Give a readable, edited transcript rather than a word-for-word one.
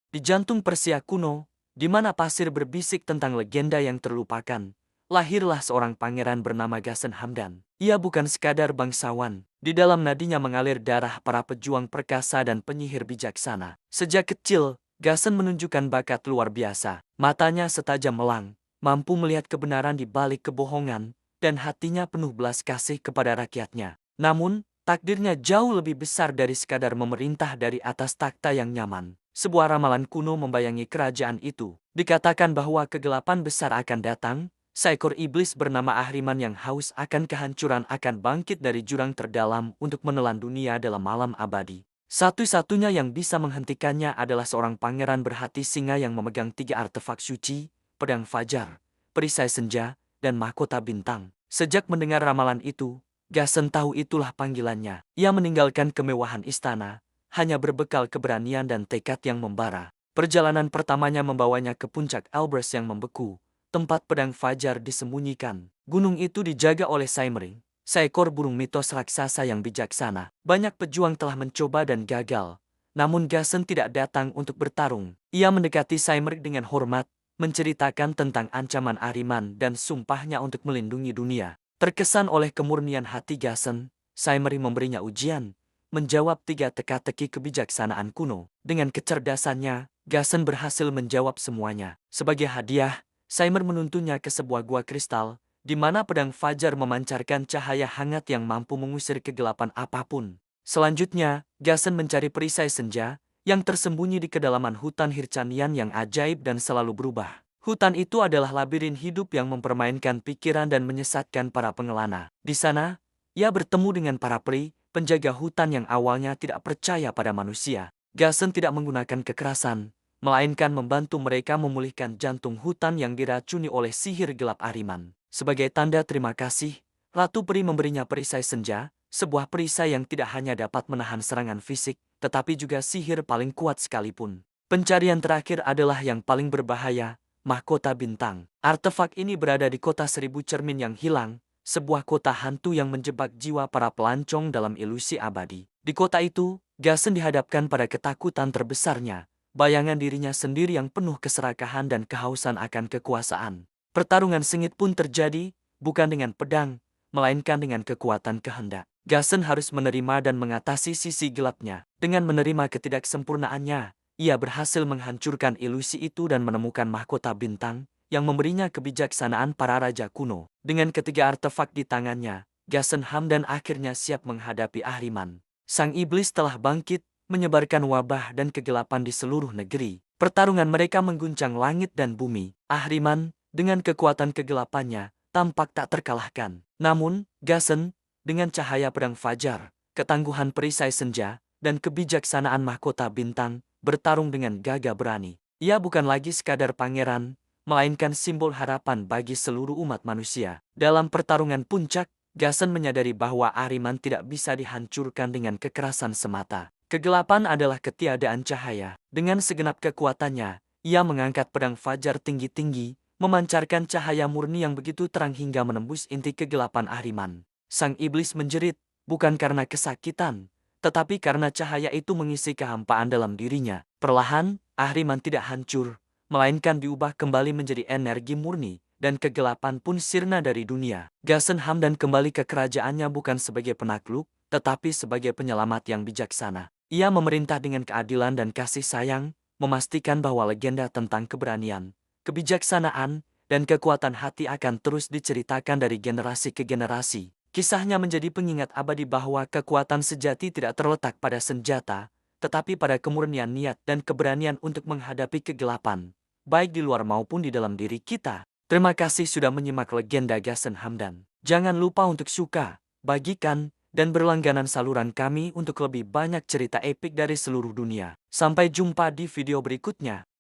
Di jantung Persia kuno, di mana pasir berbisik tentang legenda yang terlupakan, lahirlah seorang pangeran bernama Ghazan Hamdan. Ia bukan sekadar bangsawan, di dalam nadinya mengalir darah para pejuang perkasa dan penyihir bijaksana. Sejak kecil, Ghazan menunjukkan bakat luar biasa. Matanya setajam melang, mampu melihat kebenaran di balik kebohongan, dan hatinya penuh belas kasih kepada rakyatnya. Namun, takdirnya jauh lebih besar dari sekadar memerintah dari atas takhta yang nyaman. Sebuah ramalan kuno membayangi kerajaan itu. Dikatakan bahwa kegelapan besar akan datang, seekor iblis bernama Ahriman yang haus akan kehancuran akan bangkit dari jurang terdalam untuk menelan dunia dalam malam abadi. Satu-satunya yang bisa menghentikannya adalah seorang pangeran berhati singa yang memegang 3 artefak suci, pedang fajar, perisai senja, dan mahkota bintang. Sejak mendengar ramalan itu, Ghazan tahu itulah panggilannya. Ia meninggalkan kemewahan istana, hanya berbekal keberanian dan tekad yang membara. Perjalanan pertamanya membawanya ke puncak Elbrus yang membeku, tempat pedang fajar disembunyikan. Gunung itu dijaga oleh Saimring, seekor burung mitos raksasa yang bijaksana. Banyak pejuang telah mencoba dan gagal, namun Ghazan tidak datang untuk bertarung. Ia mendekati Saimring dengan hormat, menceritakan tentang ancaman Ahriman dan sumpahnya untuk melindungi dunia. Terkesan oleh kemurnian hati Ghazan, Saimring memberinya ujian, menjawab 3 teka-teki kebijaksanaan kuno. Dengan kecerdasannya, Ghazan berhasil menjawab semuanya. Sebagai hadiah, Saimer menuntunnya ke sebuah gua kristal, di mana pedang fajar memancarkan cahaya hangat yang mampu mengusir kegelapan apapun. Selanjutnya, Ghazan mencari perisai senja, yang tersembunyi di kedalaman hutan Hircanian yang ajaib dan selalu berubah. Hutan itu adalah labirin hidup yang mempermainkan pikiran dan menyesatkan para pengelana. Di sana, ia bertemu dengan para peri, penjaga hutan yang awalnya tidak percaya pada manusia. Ghazan tidak menggunakan kekerasan, melainkan membantu mereka memulihkan jantung hutan yang diracuni oleh sihir gelap Ahriman. Sebagai tanda terima kasih, Ratu Peri memberinya perisai senja, sebuah perisai yang tidak hanya dapat menahan serangan fisik, tetapi juga sihir paling kuat sekalipun. Pencarian terakhir adalah yang paling berbahaya, mahkota bintang. Artefak ini berada di kota 1000 cermin yang hilang, sebuah kota hantu yang menjebak jiwa para pelancong dalam ilusi abadi. Di kota itu, Ghazan dihadapkan pada ketakutan terbesarnya, bayangan dirinya sendiri yang penuh keserakahan dan kehausan akan kekuasaan. Pertarungan sengit pun terjadi, bukan dengan pedang, melainkan dengan kekuatan kehendak. Ghazan harus menerima dan mengatasi sisi gelapnya. Dengan menerima ketidaksempurnaannya, ia berhasil menghancurkan ilusi itu dan menemukan mahkota bintang, yang memberinya kebijaksanaan para raja kuno. Dengan ketiga artefak di tangannya, Ghazan Hamdan akhirnya siap menghadapi Ahriman. Sang iblis telah bangkit, menyebarkan wabah dan kegelapan di seluruh negeri. Pertarungan mereka mengguncang langit dan bumi. Ahriman, dengan kekuatan kegelapannya, tampak tak terkalahkan. Namun, Ghazan, dengan cahaya pedang fajar, ketangguhan perisai senja, dan kebijaksanaan mahkota bintang, bertarung dengan gagah berani. Ia bukan lagi sekadar pangeran, melainkan simbol harapan bagi seluruh umat manusia. Dalam pertarungan puncak, Ghazan menyadari bahwa Ahriman tidak bisa dihancurkan dengan kekerasan semata. Kegelapan adalah ketiadaan cahaya. Dengan segenap kekuatannya, ia mengangkat pedang fajar tinggi-tinggi, memancarkan cahaya murni yang begitu terang hingga menembus inti kegelapan Ahriman. Sang iblis menjerit, bukan karena kesakitan, tetapi karena cahaya itu mengisi kehampaan dalam dirinya. Perlahan, Ahriman tidak hancur, melainkan diubah kembali menjadi energi murni, dan kegelapan pun sirna dari dunia. Ghazan Hamdan kembali ke kerajaannya bukan sebagai penakluk, tetapi sebagai penyelamat yang bijaksana. Ia memerintah dengan keadilan dan kasih sayang, memastikan bahwa legenda tentang keberanian, kebijaksanaan, dan kekuatan hati akan terus diceritakan dari generasi ke generasi. Kisahnya menjadi pengingat abadi bahwa kekuatan sejati tidak terletak pada senjata, tetapi pada kemurnian niat dan keberanian untuk menghadapi kegelapan, baik di luar maupun di dalam diri kita. Terima kasih sudah menyimak legenda Ghazan Hamdan. Jangan lupa untuk suka, bagikan, dan berlangganan saluran kami untuk lebih banyak cerita epik dari seluruh dunia. Sampai jumpa di video berikutnya.